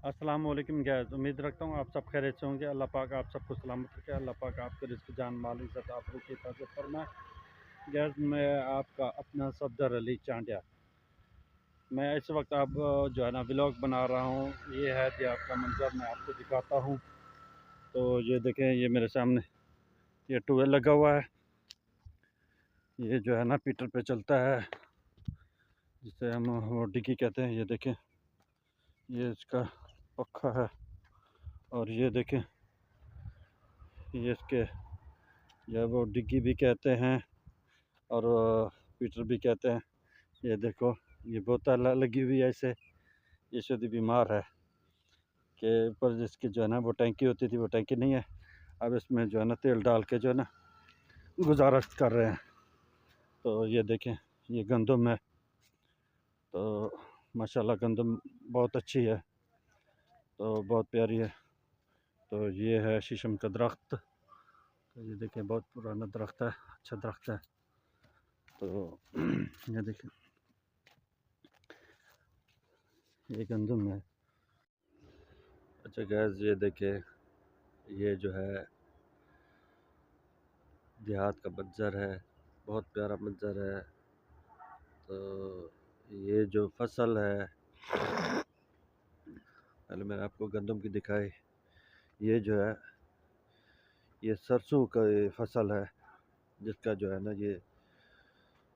अस्सलाम वालेकुम गैस। उम्मीद रखता हूँ आप सब खैरियत से होंगे। अल्लाह पाक आप सबको सलामत रखे। अल्लाह पाक आपके रिज़्क़ जान माल इज़्ज़त आबरू की हिफाज़त फरमाए। गैस मैं आपका अपना सफदर अली चांडिया। मैं इस वक्त अब जो है ना व्लॉग बना रहा हूँ। ये है देहात का मंज़र, मैं आपको दिखाता हूँ। तो ये देखें, ये मेरे सामने ये ट्यूबवेल लगा हुआ है। ये जो है ना पीटर पे चलता है, जिसे हम वो डिग्गी कहते हैं। ये देखें, ये इसका पक्का है। और ये देखें, ये इसके या वो डिग्गी भी कहते हैं और पीटर भी कहते हैं। ये देखो, ये बोतल लगी हुई है इसे। ये शुद्ध बीमार है के ऊपर जिसकी जो है ना वो टैंकी होती थी, वो टैंकी नहीं है। अब इसमें जो है ना तेल डाल के जो है ना गुजारा कर रहे हैं। तो ये देखें, ये गंदम है। तो माशाल्लाह गंदम बहुत अच्छी है, तो बहुत प्यारी है। तो ये है शीशम का दरख्त। तो ये देखें, बहुत पुराना दरख्त है, अच्छा दरख्त है। तो ये देखें, ये गंदम है। अच्छा गैस, ये देखें, ये जो है देहात का मंज़र है, बहुत प्यारा मंज़र है। तो ये जो फसल है, पहले मैंने आपको गंदम की दिखाई। ये जो है ये सरसों का ये फसल है, जिसका जो है ना ये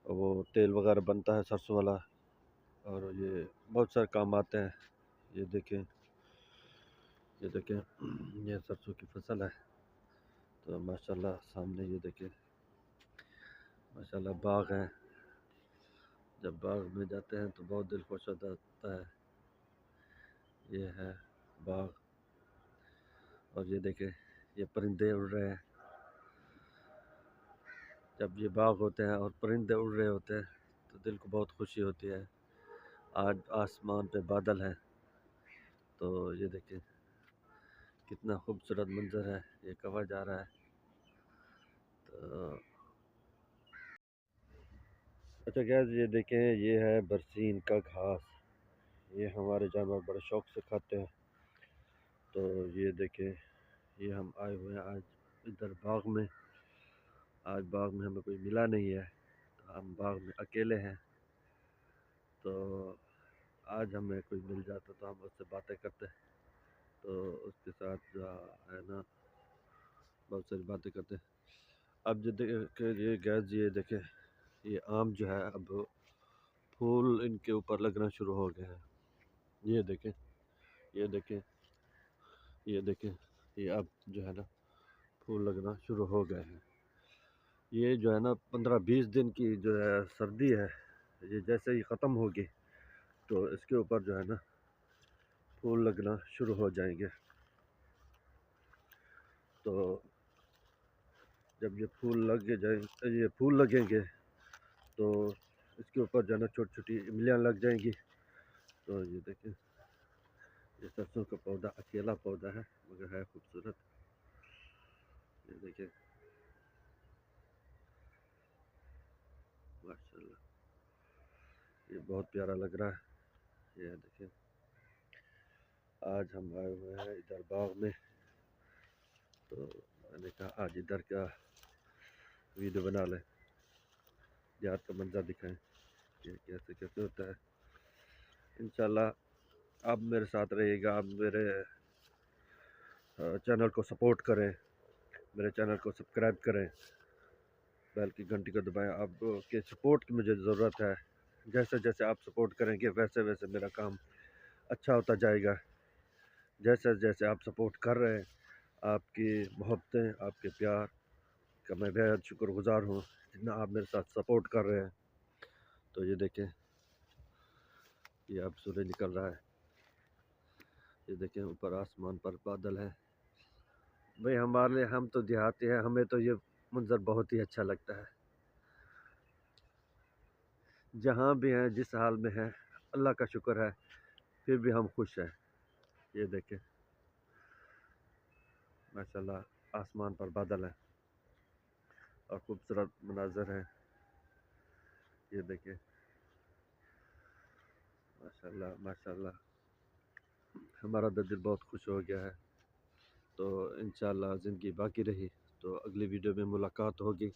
वो तेल वगैरह बनता है सरसों वाला, और ये बहुत सारे काम आते हैं। ये देखें, ये देखें, ये सरसों की फसल है। तो माशाल्लाह सामने ये देखें, माशाल्लाह बाग है। जब बाग में जाते हैं तो बहुत दिल खुश होता है। ये है बाग। और ये देखें, ये परिंदे उड़ रहे हैं। जब ये बाग होते हैं और परिंदे उड़ रहे होते हैं तो दिल को बहुत खुशी होती है। आज आसमान पे बादल है। तो ये देखें, कितना खूबसूरत मंजर है। ये कवा जा रहा है। तो अच्छा गैस, ये देखें, ये है बरसीन का घास। ये हमारे जानवर बड़े शौक से खाते हैं। तो ये देखें, ये हम आए हुए हैं आज इधर बाग में। आज बाग में हमें कोई मिला नहीं है, तो हम बाग में अकेले हैं। तो आज हमें कोई मिल जाता तो हम उससे बातें करते, तो उसके साथ जो है ना बहुत सारी बातें करते। अब जो देखे, ये गैस, ये देखें, ये आम जो है अब फूल इनके ऊपर लगना शुरू हो गए हैं। ये देखें, ये देखें, ये देखें, ये अब जो है ना फूल लगना शुरू हो गए हैं। ये जो है ना 15-20 दिन की जो है सर्दी है, ये जैसे ही ख़त्म होगी तो इसके ऊपर जो है ना फूल लगना शुरू हो जाएंगे। तो जब ये फूल लग जाए, ये फूल लगेंगे तो इसके ऊपर जो है ना छोटी छोटी इमलियाँ लग जाएंगी। तो ये देखें, ये सरसों का पौधा अकेला पौधा है मगर है खूबसूरत। ये देखें, माशाल्लाह, ये बहुत प्यारा लग रहा है। ये देखें, आज हम आए हुए हैं इधर बाग में। तो मैंने कहा आज इधर का वीडियो बना लें, देहात का मंजर दिखाएं कि कैसे कैसे होता है। इंशाल्लाह आप मेरे साथ रहिएगा, आप मेरे चैनल को सपोर्ट करें, मेरे चैनल को सब्सक्राइब करें, बेल की घंटी को दबाएं। आपके सपोर्ट की मुझे ज़रूरत है। जैसे जैसे आप सपोर्ट करेंगे वैसे वैसे मेरा काम अच्छा होता जाएगा। जैसे जैसे आप सपोर्ट कर रहे हैं, आपकी मोहब्बतें, आपके प्यार का मैं बेहद शुक्रगुज़ार हूँ, जितना आप मेरे साथ सपोर्ट कर रहे हैं। तो ये देखें, ये अब सूरज निकल रहा है। ये देखें, ऊपर आसमान पर बादल है। भाई हमारे लिए, हम तो देहाती हैं, हमें तो ये मंज़र बहुत ही अच्छा लगता है। जहाँ भी हैं, जिस हाल में हैं, अल्लाह का शुक्र है, फिर भी हम खुश हैं। ये देखें, माशाल्लाह आसमान पर बादल है और खूबसूरत मनाज़र है। ये देखें, माशाल्लाह माशाल्लाह। ہمارا دل بہت خوش ہو گیا ہے. تو انشاءاللہ زندگی باقی رہی تو اگلی ویڈیو میں ملاقات ہوگی.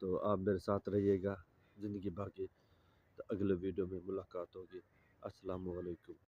تو آپ میرے ساتھ رہیے گا زندگی باقی. تو اگلے ویڈیو میں ملاقات ہوگی. السلام علیکم.